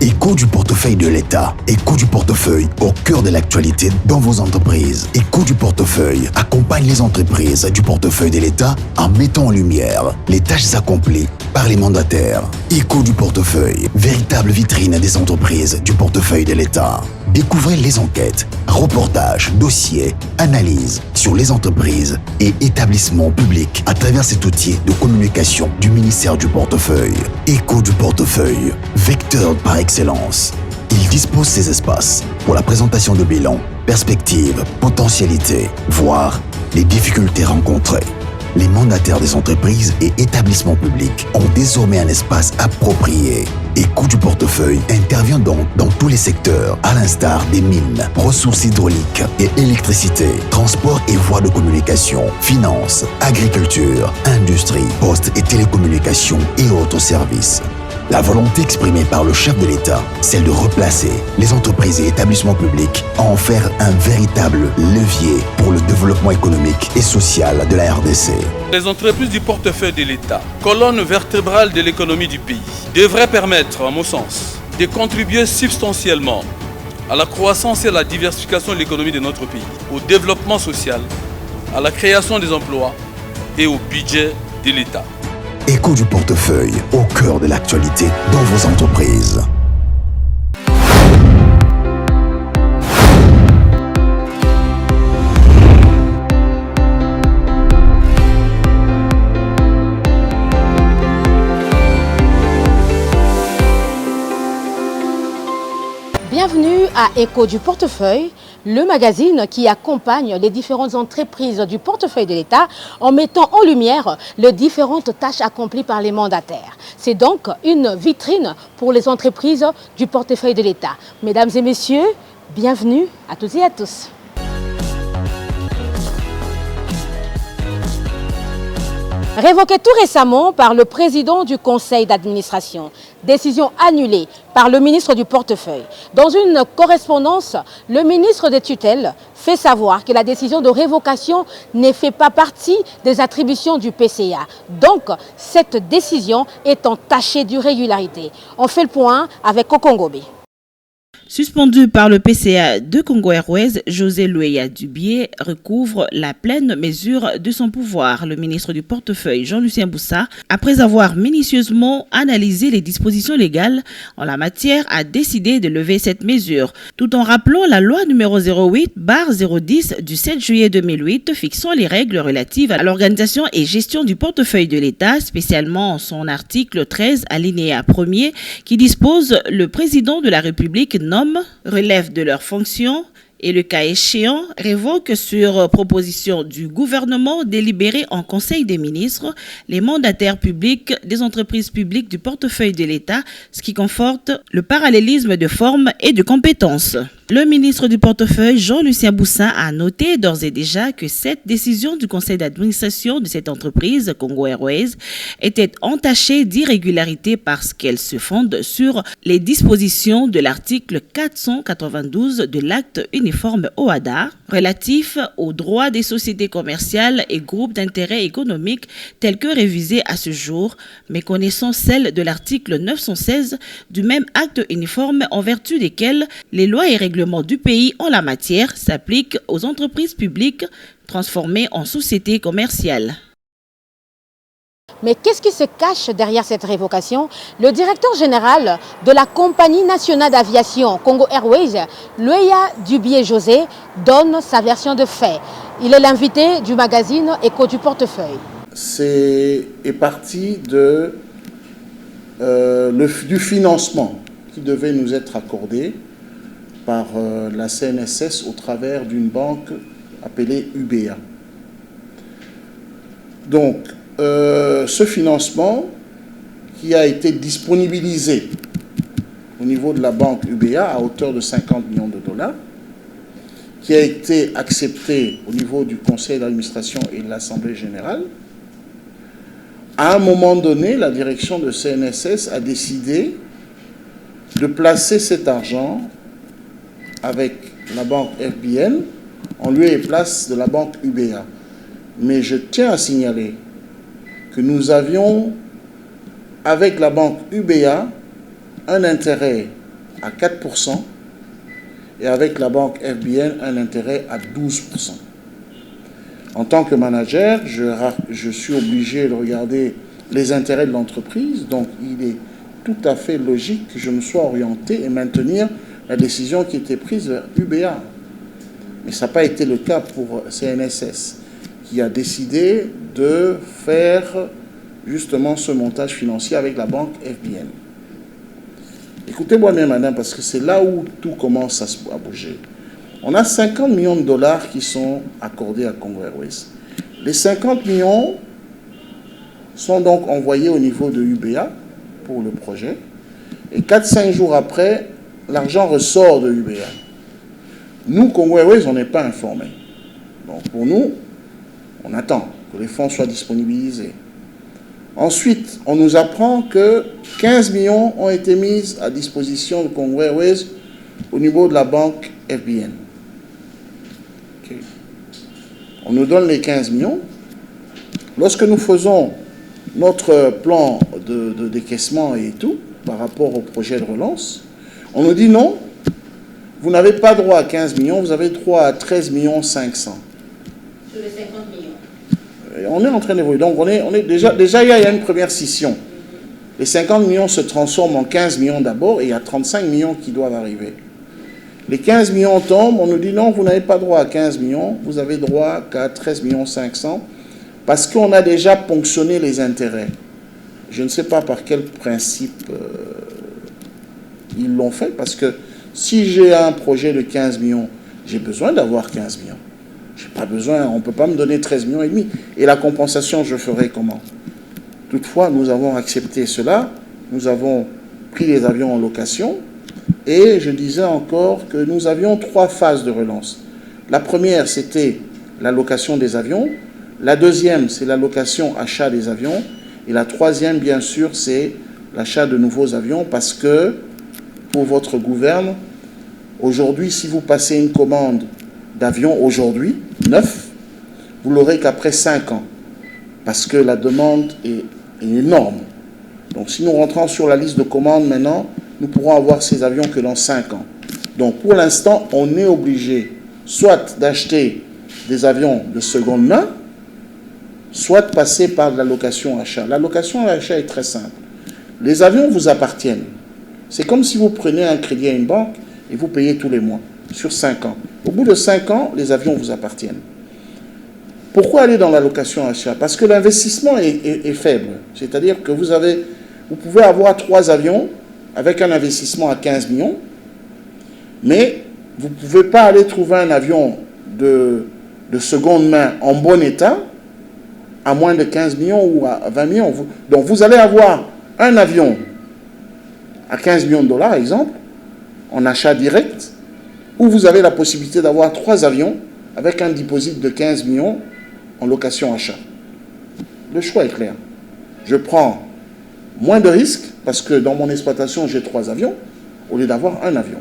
Écho du portefeuille de l'État. Écho du portefeuille au cœur de l'actualité dans vos entreprises. Écho du portefeuille accompagne les entreprises du portefeuille de l'État en mettant en lumière les tâches accomplies par les mandataires. Écho du portefeuille, véritable vitrine des entreprises du portefeuille de l'État. Découvrez les enquêtes, reportages, dossiers, analyses sur les entreprises et établissements publics à travers cet outil de communication du ministère du portefeuille. Écho du portefeuille, vecteur par excellence. Il dispose ces espaces pour la présentation de bilans, perspectives, potentialités, voire les difficultés rencontrées. Les mandataires des entreprises et établissements publics ont désormais un espace approprié. Écho du portefeuille intervient donc dans tous les secteurs, à l'instar des mines, ressources hydrauliques et électricité, transport et voies de communication, finances, agriculture, industrie, postes et télécommunications et autres services. La volonté exprimée par le chef de l'État, celle de replacer les entreprises et établissements publics, en faire un véritable levier pour le développement économique et social de la RDC. Les entreprises du portefeuille de l'État, colonne vertébrale de l'économie du pays, devraient permettre, à mon sens, de contribuer substantiellement à la croissance et à la diversification de l'économie de notre pays, au développement social, à la création des emplois et au budget de l'État. Écho du portefeuille, au cœur de l'actualité dans vos entreprises. Bienvenue à Écho du portefeuille, le magazine qui accompagne les différentes entreprises du portefeuille de l'État en mettant en lumière les différentes tâches accomplies par les mandataires. C'est donc une vitrine pour les entreprises du portefeuille de l'État. Mesdames et messieurs, bienvenue à toutes et à tous. Révoqué tout récemment par le président du conseil d'administration, décision annulée par le ministre du portefeuille. Dans une correspondance, le ministre des tutelles fait savoir que la décision de révocation ne fait pas partie des attributions du PCA. Donc, cette décision est entachée d'irrégularité. On fait le point avec Kokongobé. Suspendu par le PCA de Congo Airways, José Louéya Dubié recouvre la pleine mesure de son pouvoir. Le ministre du portefeuille, Jean-Lucien Boussa, après avoir minutieusement analysé les dispositions légales en la matière, a décidé de lever cette mesure, tout en rappelant la loi numéro 08/010 du 7 juillet 2008 fixant les règles relatives à l'organisation et gestion du portefeuille de l'État, spécialement son article 13 alinéa 1er qui dispose le président de la République nomme, relève de leurs fonctions et le cas échéant révoque sur proposition du gouvernement délibéré en Conseil des ministres les mandataires publics des entreprises publiques du portefeuille de l'État, ce qui conforte le parallélisme de forme et de compétences. Le ministre du portefeuille, Jean-Lucien Boussa, a noté d'ores et déjà que cette décision du conseil d'administration de cette entreprise, Congo Airways, était entachée d'irrégularité parce qu'elle se fonde sur les dispositions de l'article 492 de l'acte uniforme OHADA relatif aux droits des sociétés commerciales et groupes d'intérêt économique tels que révisés à ce jour, méconnaissant celle de l'article 916 du même acte uniforme en vertu desquels les lois et règlements du pays en la matière s'appliquent aux entreprises publiques transformées en sociétés commerciales. Mais qu'est-ce qui se cache derrière cette révocation? Le directeur général de la compagnie nationale d'aviation Congo Airways, Louéya Dubié José, donne sa version de fait. Il est l'invité du magazine Écho du portefeuille. C'est parti du financement qui devait nous être accordé par la CNSS au travers d'une banque appelée UBA. Donc, ce financement qui a été disponibilisé au niveau de la banque UBA à hauteur de 50 millions de dollars, qui a été accepté au niveau du conseil d'administration et de l'Assemblée générale, à un moment donné, la direction de CNSS a décidé de placer cet argent avec la banque FBN en lieu et place de la banque UBA. Mais je tiens à signaler que nous avions, avec la banque UBA, un intérêt à 4% et avec la banque FBN, un intérêt à 12%. En tant que manager, je suis obligé de regarder les intérêts de l'entreprise, donc il est tout à fait logique que je me sois orienté et maintenir la décision qui était prise vers UBA. Mais ça n'a pas été le cas pour CNSS, qui a décidé de faire justement ce montage financier avec la banque FBN. Écoutez-moi bien, madame, parce que c'est là où tout commence à bouger. On a 50 millions de dollars qui sont accordés à Congo Airways. Les 50 millions sont donc envoyés au niveau de UBA pour le projet. Et 4-5 jours après, l'argent ressort de UBA. Nous, Congo Airways, on n'est pas informés. Donc pour nous, on attend que les fonds soient disponibilisés. Ensuite, on nous apprend que 15 millions ont été mis à disposition de Congo Airways au niveau de la banque FBN. Okay. On nous donne les 15 millions. Lorsque nous faisons notre plan de décaissement et tout, par rapport au projet de relance, on nous dit non, vous n'avez pas droit à 15 millions, vous avez droit à 13 millions 500. Sur les 50 millions. Et on est en train d'évoluer. Donc, on est déjà il y a une première scission. Les 50 millions se transforment en 15 millions d'abord et il y a 35 millions qui doivent arriver. Les 15 millions tombent, on nous dit non, vous n'avez pas droit à 15 millions, vous avez droit qu'à 13 millions 500 parce qu'on a déjà ponctionné les intérêts. Je ne sais pas par quel principe ils l'ont fait, parce que si j'ai un projet de 15 millions, j'ai besoin d'avoir 15 millions. Je n'ai pas besoin, on ne peut pas me donner 13 millions et demi. Et la compensation, je ferai comment? Toutefois, nous avons accepté cela, nous avons pris les avions en location, et je disais encore que nous avions 3 phases de relance. La première, c'était la location des avions. La deuxième, c'est la location achat des avions. Et la troisième, bien sûr, c'est l'achat de nouveaux avions, parce que pour votre gouverne, aujourd'hui, si vous passez une commande d'avion aujourd'hui, 9, vous l'aurez qu'après 5 ans, parce que la demande est énorme. Donc si nous rentrons sur la liste de commandes maintenant, nous pourrons avoir ces avions que dans 5 ans. Donc pour l'instant, on est obligé soit d'acheter des avions de seconde main, soit de passer par de la location-achat. La location-achat est très simple. Les avions vous appartiennent. C'est comme si vous prenez un crédit à une banque et vous payez tous les mois, sur 5 ans. Au bout de 5 ans, les avions vous appartiennent. Pourquoi aller dans la location-achat? Parce que l'investissement est faible. C'est-à-dire que vous pouvez avoir 3 avions avec un investissement à 15 millions, mais vous ne pouvez pas aller trouver un avion de seconde main en bon état à moins de 15 millions ou à 20 millions. Donc vous allez avoir un avion à 15 millions de dollars, exemple, en achat direct, ou vous avez la possibilité d'avoir 3 avions avec un dépôt de 15 millions en location-achat. Le choix est clair. Je prends moins de risques parce que dans mon exploitation, j'ai 3 avions au lieu d'avoir un avion.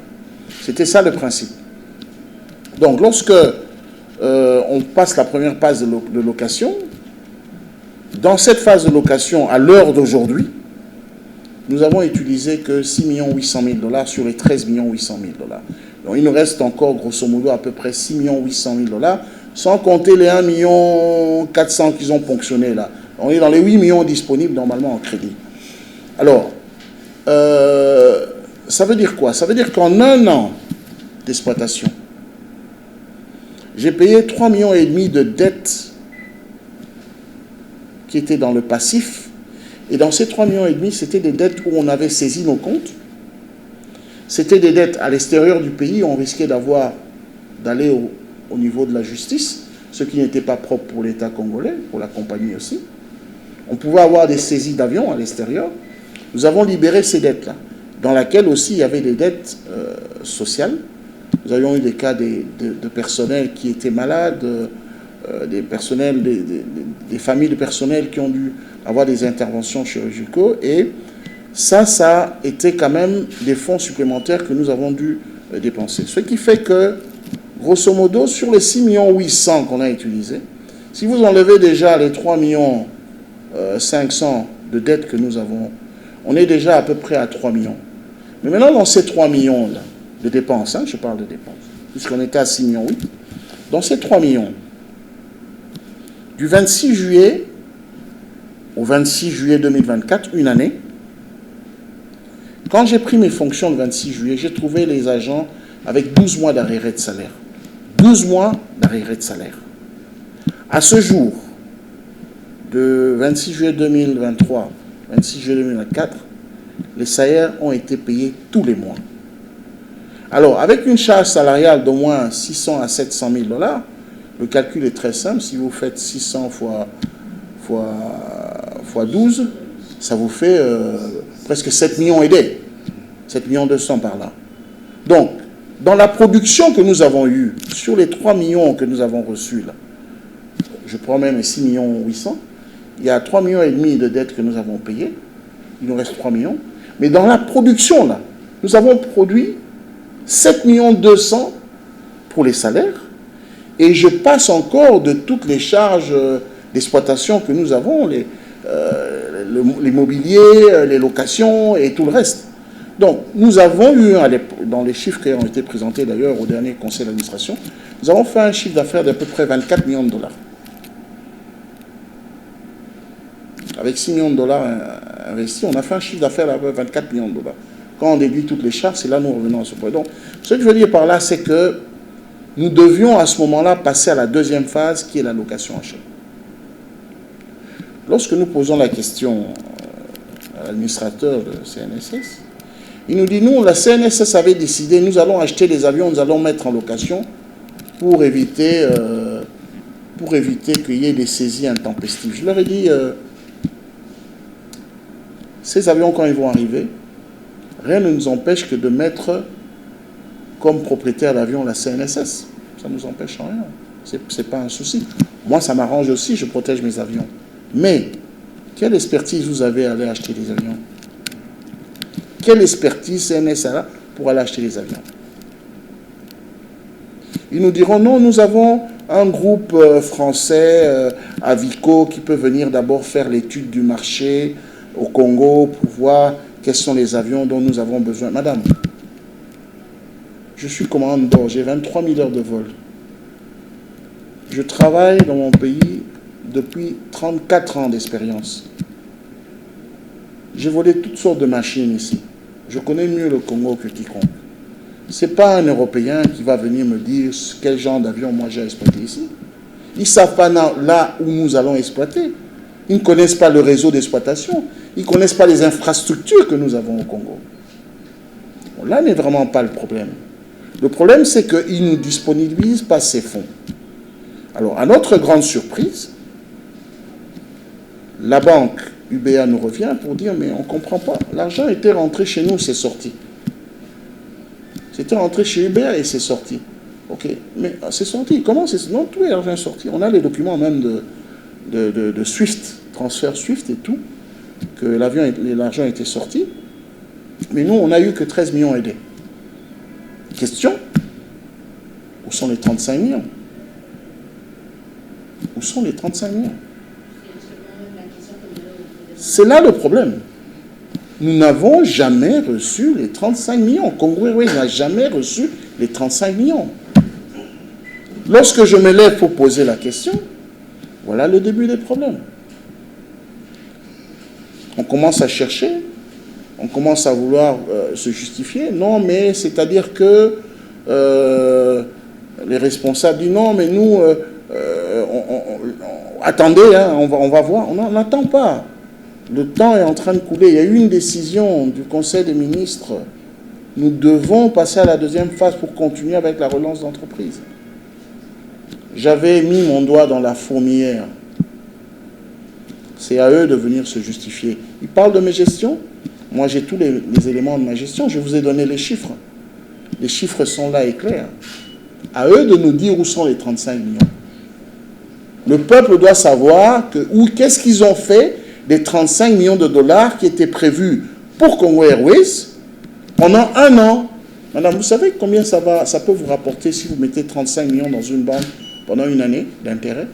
C'était ça le principe. Donc, lorsque on passe la première phase de location, dans cette phase de location, à l'heure d'aujourd'hui, nous avons utilisé que 6 800 000 dollars sur les 13 800 000 dollars. Donc, il nous reste encore, grosso modo, à peu près 6 800 000 dollars, sans compter les 1 400 000 qu'ils ont ponctionnés là. On est dans les 8 millions disponibles normalement en crédit. Alors, ça veut dire quoi? Ça veut dire qu'en un an d'exploitation, j'ai payé 3,5 millions de dettes qui étaient dans le passif. Et dans ces 3,5 millions, c'était des dettes où on avait saisi nos comptes. C'était des dettes à l'extérieur du pays. On risquait d'aller au niveau de la justice, ce qui n'était pas propre pour l'État congolais, pour la compagnie aussi. On pouvait avoir des saisies d'avions à l'extérieur. Nous avons libéré ces dettes-là, dans lesquelles aussi il y avait des dettes sociales. Nous avions eu des cas de personnel qui étaient malades, des familles de personnel qui ont dû avoir des interventions chirurgicales. Et ça a été quand même des fonds supplémentaires que nous avons dû dépenser. Ce qui fait que, grosso modo, sur les 6 800 000 qu'on a utilisés, si vous enlevez déjà les 3 500 000 de dettes que nous avons, on est déjà à peu près à 3 millions. Mais maintenant, dans ces 3 millions là, de dépenses, je parle de dépenses, puisqu'on était à 6,8 millions, dans ces 3 millions, du 26 juillet au 26 juillet 2024, une année, quand j'ai pris mes fonctions le 26 juillet, j'ai trouvé les agents avec 12 mois d'arriérés de salaire. 12 mois d'arriérés de salaire. À ce jour, de 26 juillet 2023, 26 juillet 2024, les salaires ont été payés tous les mois. Alors, avec une charge salariale d'au moins 600 à 700 000 $, le calcul est très simple. Si vous faites 600 fois 12, ça vous fait presque 7 millions aidés. 7 millions 200 par là. Donc, dans la production que nous avons eue, sur les 3 millions que nous avons reçus, là, je prends même les 6 millions 800, il y a 3 millions et demi de dettes que nous avons payées. Il nous reste 3 millions. Mais dans la production, là, nous avons produit 7 millions 200 pour les salaires. Et je passe encore de toutes les charges d'exploitation que nous avons, l'immobilier, les locations et tout le reste. Donc, nous avons eu, dans les chiffres qui ont été présentés d'ailleurs au dernier conseil d'administration, nous avons fait un chiffre d'affaires d'à peu près 24 millions de $. Avec 6 millions de $ investis, on a fait un chiffre d'affaires d'à peu près 24 millions de $. Quand on déduit toutes les charges, c'est là que nous revenons à ce point. Donc, ce que je veux dire par là, c'est que nous devions à ce moment-là passer à la deuxième phase qui est la location achat. Lorsque nous posons la question à l'administrateur de CNSS, il nous dit, nous, la CNSS avait décidé, nous allons acheter des avions, nous allons mettre en location pour éviter qu'il y ait des saisies intempestives. Je leur ai dit, ces avions, quand ils vont arriver, rien ne nous empêche que de mettre comme propriétaire d'avion la CNSS. Ça ne nous empêche en rien. Ce n'est pas un souci. Moi, ça m'arrange aussi, je protège mes avions. Mais, quelle expertise vous avez à aller acheter des avions? Quelle expertise CNS a pour aller acheter les avions? Ils nous diront, non, nous avons un groupe français, Avico, qui peut venir d'abord faire l'étude du marché au Congo pour voir quels sont les avions dont nous avons besoin. Madame, je suis commandant de bord, j'ai 23 000 heures de vol. Je travaille dans mon pays depuis 34 ans d'expérience. J'ai volé toutes sortes de machines ici. Je connais mieux le Congo que quiconque. Ce n'est pas un Européen qui va venir me dire quel genre d'avion moi j'ai exploité ici. Ils ne savent pas là où nous allons exploiter. Ils ne connaissent pas le réseau d'exploitation. Ils ne connaissent pas les infrastructures que nous avons au Congo. Bon, là n'est vraiment pas le problème. Le problème, c'est qu'ils ne disponibilisent pas ces fonds. Alors, à notre grande surprise, la banque UBA nous revient pour dire, mais on ne comprend pas. L'argent était rentré chez nous, c'est sorti. C'était rentré chez UBA et c'est sorti. Ok, mais c'est sorti. Comment c'est sorti? Non, tout l'argent est sorti. On a les documents même de SWIFT, transfert SWIFT et tout, que l'argent était sorti. Mais nous, on n'a eu que 13 millions aidés. Question, où sont les 35 millions? Où sont les 35 millions? C'est là le problème. Nous n'avons jamais reçu les 35 millions. Congo Airways n'a jamais reçu les 35 millions. Lorsque je me lève pour poser la question, voilà le début des problèmes. On commence à chercher, on commence à vouloir se justifier. Non, mais c'est-à-dire que les responsables disent non, mais nous, attendez, hein, on va voir. On n'attend pas. Le temps est en train de couler. Il y a eu une décision du Conseil des ministres. Nous devons passer à la deuxième phase pour continuer avec la relance d'entreprise. J'avais mis mon doigt dans la fourmilière. C'est à eux de venir se justifier. Ils parlent de mes gestions. Moi, j'ai tous les éléments de ma gestion. Je vous ai donné les chiffres. Les chiffres sont là et clairs. À eux de nous dire où sont les 35 millions. Le peuple doit savoir qu'est-ce qu'ils ont fait des 35 millions de dollars qui étaient prévus pour Congo Airways pendant un an. Madame, vous savez combien ça peut vous rapporter si vous mettez 35 millions dans une banque pendant une année d'intérêt?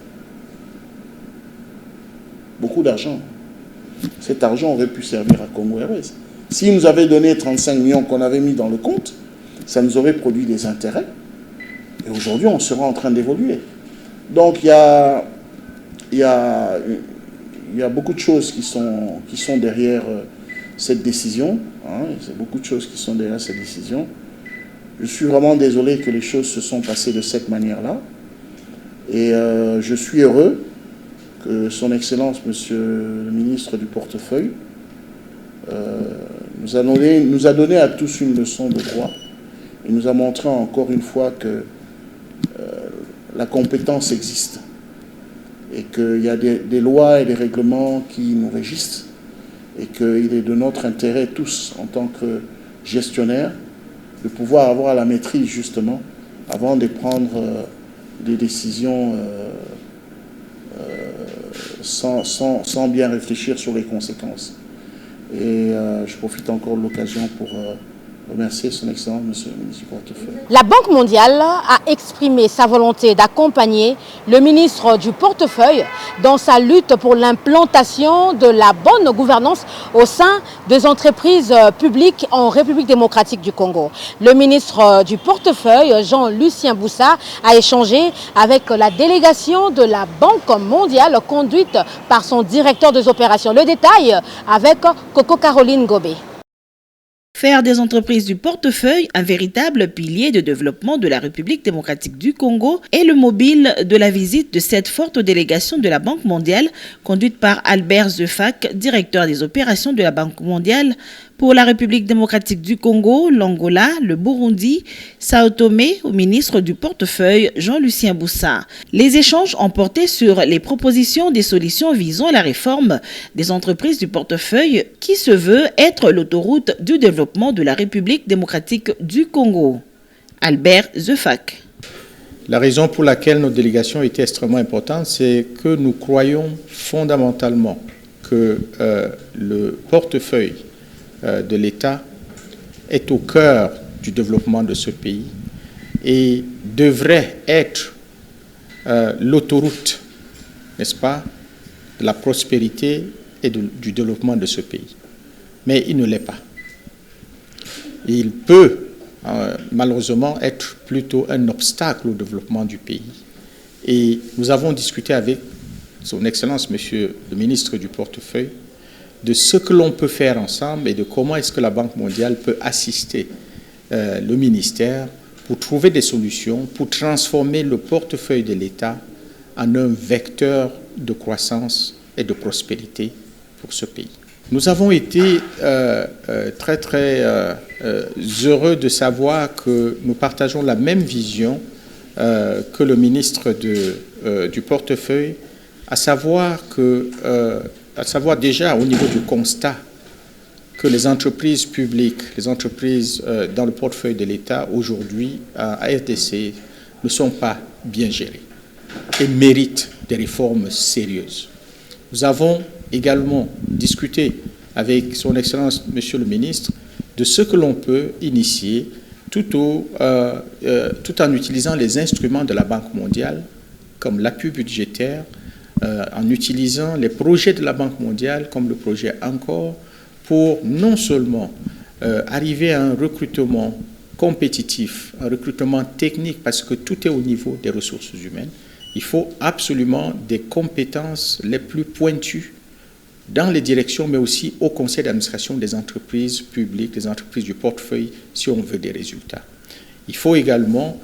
Beaucoup d'argent. Cet argent aurait pu servir à Congo Airways. S'ils nous avaient donné 35 millions qu'on avait mis dans le compte, ça nous aurait produit des intérêts. Et aujourd'hui, on sera en train d'évoluer. Donc, il y a beaucoup de choses qui sont derrière cette décision. Il y a beaucoup de choses qui sont derrière cette décision. Je suis vraiment désolé que les choses se sont passées de cette manière-là. Et je suis heureux que son Excellence, Monsieur le ministre du Portefeuille, nous a donné à tous une leçon de droit. Il nous a montré encore une fois que la compétence existe et qu'il y a des lois et des règlements qui nous régissent et qu'il est de notre intérêt tous, en tant que gestionnaires, de pouvoir avoir la maîtrise justement avant de prendre des décisions sans bien réfléchir sur les conséquences. Et je profite encore de l'occasion pour remercier son Excellence, Monsieur le ministre du Portefeuille. La Banque mondiale a exprimé sa volonté d'accompagner le ministre du Portefeuille dans sa lutte pour l'implantation de la bonne gouvernance au sein des entreprises publiques en République démocratique du Congo. Le ministre du Portefeuille, Jean-Lucien Boussa, a échangé avec la délégation de la Banque mondiale conduite par son directeur des opérations. Le détail avec Coco Caroline Gobé. Faire des entreprises du portefeuille un véritable pilier de développement de la République démocratique du Congo est le mobile de la visite de cette forte délégation de la Banque mondiale, conduite par Albert Zefac, directeur des opérations de la Banque mondiale pour la République démocratique du Congo, l'Angola, le Burundi, Sao Tomé, au ministre du portefeuille Jean-Lucien Boussa. Les échanges ont porté sur les propositions des solutions visant la réforme des entreprises du portefeuille qui se veut être l'autoroute du développement de la République démocratique du Congo. Albert Zefac. La raison pour laquelle notre délégation était extrêmement importante, c'est que nous croyons fondamentalement que le portefeuille de l'État est au cœur du développement de ce pays et devrait être l'autoroute, n'est-ce pas, de la prospérité et du développement de ce pays. Mais il ne l'est pas. Il peut malheureusement être plutôt un obstacle au développement du pays. Et nous avons discuté avec son Excellence, Monsieur le ministre du Portefeuille, de ce que l'on peut faire ensemble et de comment est-ce que la Banque mondiale peut assister le ministère pour trouver des solutions, pour transformer le portefeuille de l'État en un vecteur de croissance et de prospérité pour ce pays. Nous avons été très heureux de savoir que nous partageons la même vision que le ministre du portefeuille, à savoir déjà au niveau du constat que les entreprises publiques, les entreprises dans le portefeuille de l'État aujourd'hui à RDC ne sont pas bien gérées et méritent des réformes sérieuses. Nous avons également discuté avec son Excellence, Monsieur le Ministre, de ce que l'on peut initier tout en utilisant les instruments de la Banque mondiale, comme l'appui budgétaire, en utilisant les projets de la Banque mondiale, comme le projet Encore, pour non seulement arriver à un recrutement compétitif, un recrutement technique, parce que tout est au niveau des ressources humaines. Il faut absolument des compétences les plus pointues dans les directions, mais aussi au conseil d'administration des entreprises publiques, des entreprises du portefeuille, si on veut des résultats. Il faut également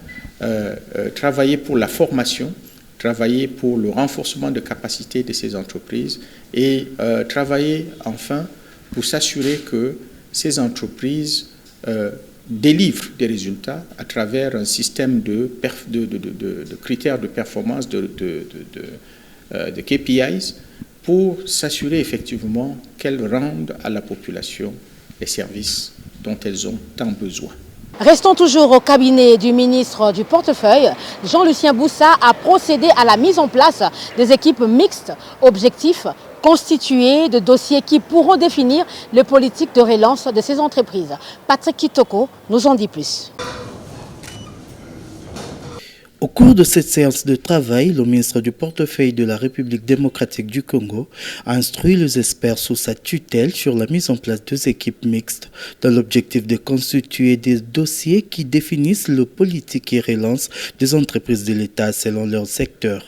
travailler pour la formation, travailler pour le renforcement de capacité de ces entreprises et travailler enfin pour s'assurer que ces entreprises délivrent des résultats à travers un système de critères de performance, de KPIs, pour s'assurer effectivement qu'elles rendent à la population les services dont elles ont tant besoin. Restons toujours au cabinet du ministre du Portefeuille. Jean-Lucien Boussa a procédé à la mise en place des équipes mixtes, objectifs constituées de dossiers qui pourront définir les politiques de relance de ces entreprises. Patrick Kitoko nous en dit plus. Au cours de cette séance de travail, le ministre du portefeuille de la République démocratique du Congo a instruit les experts sous sa tutelle sur la mise en place de 2 équipes mixtes dans l'objectif de constituer des dossiers qui définissent le politique et relance des entreprises de l'État selon leur secteur.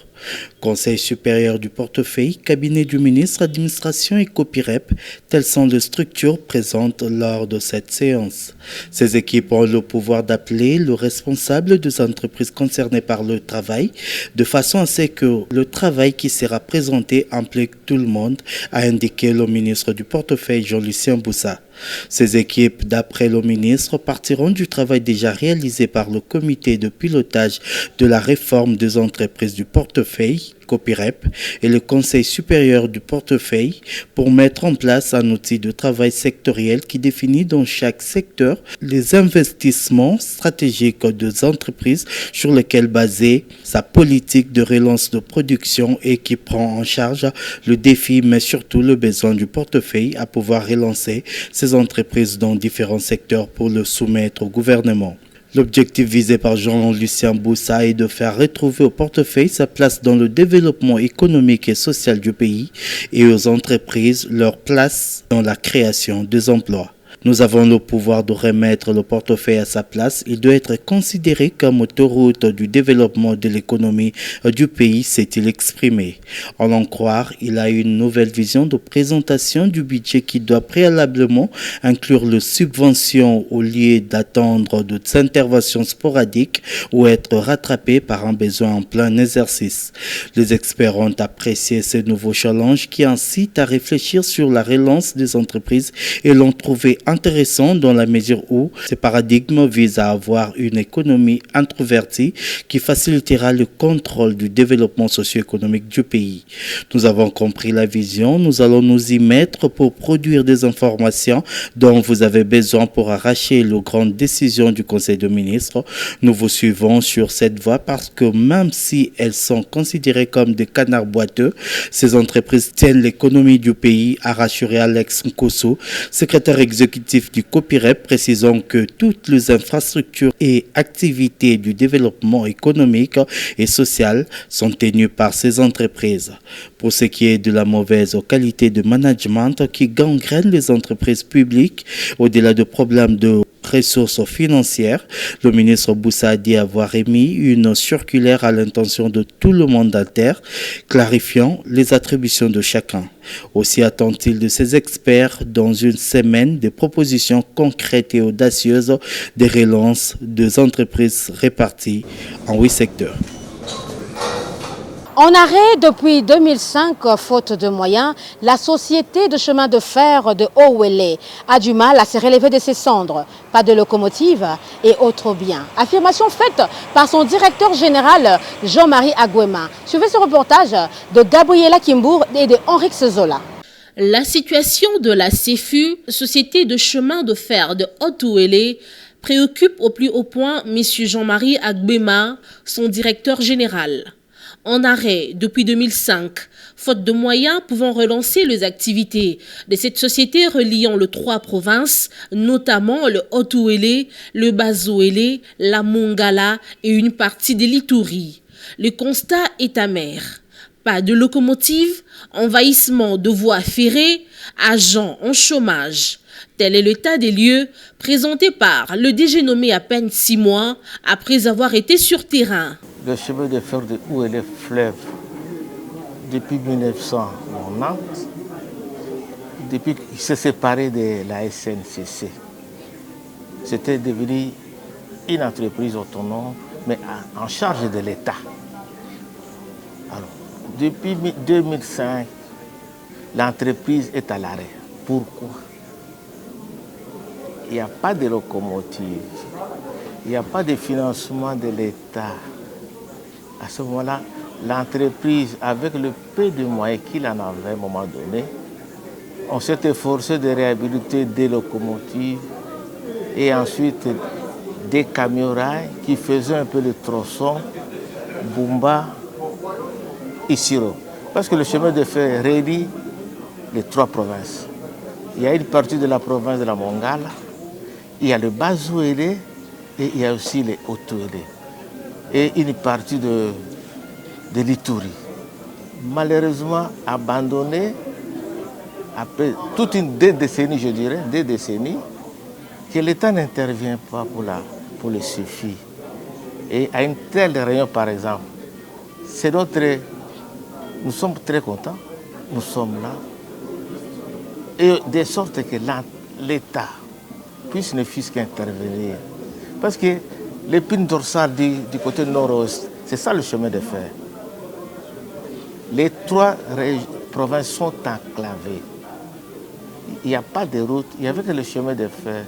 Conseil supérieur du portefeuille, cabinet du ministre, administration et copirep, telles sont les structures présentes lors de cette séance. Ces équipes ont le pouvoir d'appeler le responsable des entreprises concernées par le travail, de façon à ce que le travail qui sera présenté implique tout le monde, a indiqué le ministre du portefeuille Jean-Lucien Boussa. Ces équipes, d'après le ministre, partiront du travail déjà réalisé par le comité de pilotage de la réforme des entreprises du portefeuille, COPIREP, et le Conseil supérieur du portefeuille pour mettre en place un outil de travail sectoriel qui définit dans chaque secteur les investissements stratégiques des entreprises sur lesquels baser sa politique de relance de production et qui prend en charge le défi mais surtout le besoin du portefeuille à pouvoir relancer ces entreprises dans différents secteurs pour le soumettre au gouvernement. L'objectif visé par Jean-Lucien Boussa est de faire retrouver au portefeuille sa place dans le développement économique et social du pays et aux entreprises leur place dans la création des emplois. Nous avons le pouvoir de remettre le portefeuille à sa place. Il doit être considéré comme autoroute du développement de l'économie du pays, s'est-il exprimé. En l'en croire, il a une nouvelle vision de présentation du budget qui doit préalablement inclure les subventions au lieu d'attendre des interventions sporadiques ou être rattrapé par un besoin en plein exercice. Les experts ont apprécié ce nouveau challenge qui incite à réfléchir sur la relance des entreprises et l'ont trouvé intéressant dans la mesure où ce paradigme vise à avoir une économie introvertie qui facilitera le contrôle du développement socio-économique du pays. Nous avons compris la vision, nous allons nous y mettre pour produire des informations dont vous avez besoin pour arracher les grandes décisions du Conseil des ministres. Nous vous suivons sur cette voie parce que même si elles sont considérées comme des canards boiteux, ces entreprises tiennent l'économie du pays, a rassuré Alex Nkosso, secrétaire exécutif du COPIREP, précisant que toutes les infrastructures et activités du développement économique et social sont tenues par ces entreprises. Pour ce qui est de la mauvaise qualité de management qui gangrène les entreprises publiques, au-delà de problèmes de ressources financières, le ministre Boussa a dit avoir émis une circulaire à l'intention de tout le mandataire, clarifiant les attributions de chacun. Aussi attend-il de ses experts dans une semaine des propositions concrètes et audacieuses de relance des entreprises réparties en 8 secteurs. En arrêt depuis 2005, faute de moyens, la société de chemin de fer de Owele a du mal à se relever de ses cendres. Pas de locomotive et autres biens. Affirmation faite par son directeur général Jean-Marie Agwema. Suivez ce reportage de Gabriela Kimbour et de Henrik Zola. La situation de la CFU, société de chemin de fer de Haut-Ouélé, préoccupe au plus haut point M. Jean-Marie Agwema, son directeur général. En arrêt depuis 2005, faute de moyens pouvant relancer les activités de cette société reliant les 3 provinces, notamment le Haut-Ouélé, le Bas-Ouélé, la Mongala et une partie de l'Ituri. Le constat est amer. Pas de locomotive, envahissement de voies ferrées, agents en chômage. Tel est l'état des lieux présenté par le DG nommé à peine 6 mois après avoir été sur terrain. Le chemin de fer de Ouélé Fleuve, depuis 1990, depuis qu'il s'est séparé de la SNCC, c'était devenu une entreprise autonome, mais en charge de l'État. Alors, depuis 2005, l'entreprise est à l'arrêt. Pourquoi? Il n'y a pas de locomotive, il n'y a pas de financement de l'État. À ce moment-là, l'entreprise, avec le peu de moyens qu'il en avait à un moment donné, on s'est efforcé de réhabiliter des locomotives et ensuite des camions-rails qui faisaient un peu le tronçon Bumba et Siro. Parce que le chemin de fer relie les 3 provinces. Il y a une partie de la province de la Mongala, il y a le Bas-Ouélé et il y a aussi les Haut-Ouélé. et une partie de l'Ituri. Malheureusement abandonné après toute des décennies, je dirais, des décennies, que l'État n'intervient pas pour le suffit. Et à une telle réunion, par exemple, nous sommes très contents, nous sommes là, et de sorte que l'État puisse ne fût-ce qu'intervenir. Parce que l'épine dorsale du côté nord-ouest, c'est ça le chemin de fer. Les 3 provinces sont enclavées. Il n'y a pas de route, il n'y avait que le chemin de fer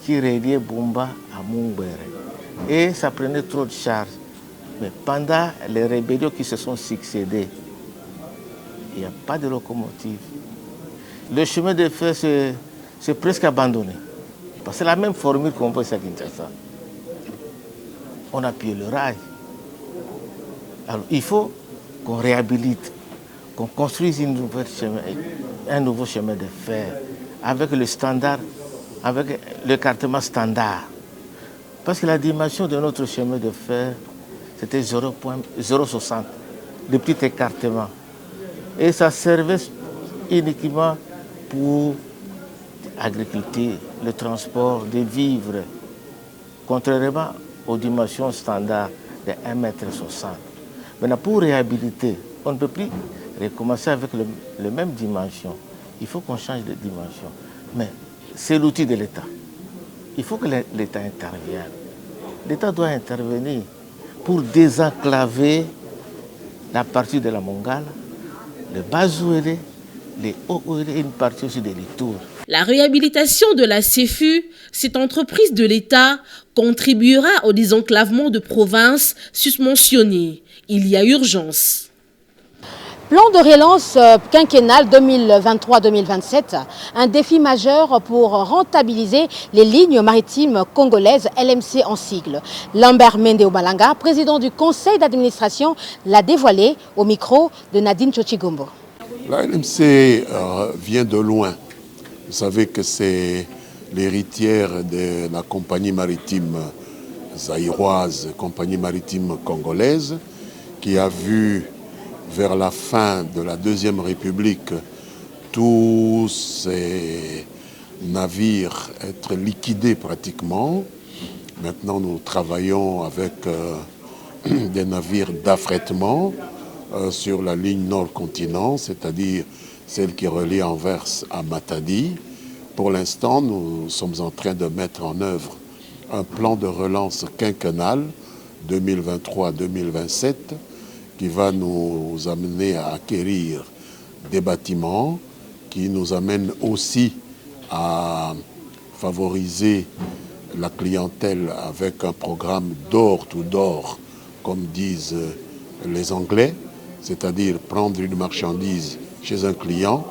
qui reliait Bumba à Mungwere. Et ça prenait trop de charges. Mais pendant les rébellions qui se sont succédées, il n'y a pas de locomotive. Le chemin de fer, c'est presque abandonné. Parce que c'est la même formule qu'on voit à Kinshasa. On a pillé le rail. Alors il faut qu'on réhabilite, qu'on construise un nouveau chemin de fer avec le standard, avec l'écartement standard. Parce que la dimension de notre chemin de fer, c'était 0,60, le petit écartement. Et ça servait uniquement pour l'agriculture, le transport des vivres, contrairement aux dimensions standards de 1,60 m. Maintenant, pour réhabiliter, on ne peut plus recommencer avec la même dimension. Il faut qu'on change de dimension. Mais c'est l'outil de l'État. Il faut que l'État intervienne. L'État doit intervenir pour désenclaver la partie de la Mongala, le Bas-Ouélé, les Hauts-Ouélé et une partie aussi de l'Itour. La réhabilitation de la CEFU, cette entreprise de l'État, contribuera au désenclavement de provinces susmentionnées. Il y a urgence. Plan de relance quinquennal 2023-2027, un défi majeur pour rentabiliser les lignes maritimes congolaises, LMC en sigle. Lambert Mende Obalanga, président du conseil d'administration, l'a dévoilé au micro de Nadine Tchochigombo. La LMC vient de loin. Vous savez que c'est l'héritière de la compagnie maritime zaïroise, compagnie maritime congolaise, qui a vu vers la fin de la Deuxième République tous ces navires être liquidés pratiquement. Maintenant, nous travaillons avec des navires d'affrètement sur la ligne nord-continent, c'est-à-dire celle qui relie Anvers à Matadi. Pour l'instant, nous sommes en train de mettre en œuvre un plan de relance quinquennal 2023-2027 qui va nous amener à acquérir des bâtiments, qui nous amène aussi à favoriser la clientèle avec un programme door to door, comme disent les Anglais, c'est-à-dire prendre une marchandise chez un client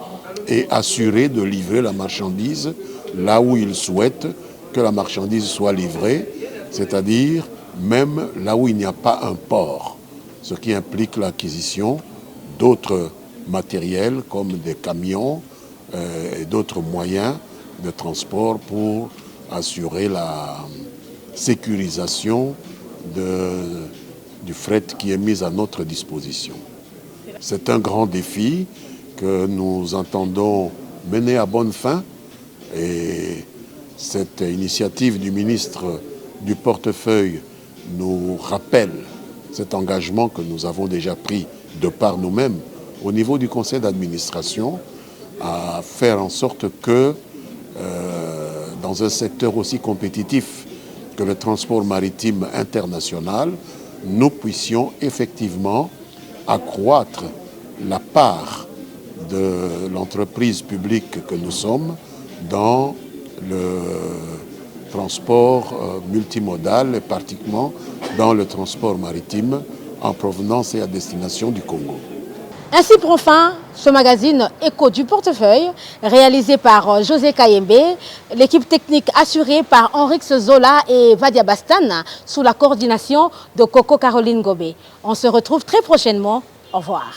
et assurer de livrer la marchandise là où il souhaite que la marchandise soit livrée, c'est-à-dire même là où il n'y a pas un port, ce qui implique l'acquisition d'autres matériels comme des camions et d'autres moyens de transport pour assurer la sécurisation du fret qui est mis à notre disposition. C'est un grand défi que nous entendons mener à bonne fin et cette initiative du ministre du portefeuille nous rappelle cet engagement que nous avons déjà pris de par nous-mêmes au niveau du conseil d'administration à faire en sorte que dans un secteur aussi compétitif que le transport maritime international, nous puissions effectivement accroître la part de l'entreprise publique que nous sommes dans le transport multimodal et particulièrement dans le transport maritime en provenance et à destination du Congo. Ainsi prend fin ce magazine Écho du portefeuille, réalisé par José Kayembe, l'équipe technique assurée par Henrix Zola et Vadia Bastan, sous la coordination de Coco Caroline Gobé. On se retrouve très prochainement. Au revoir.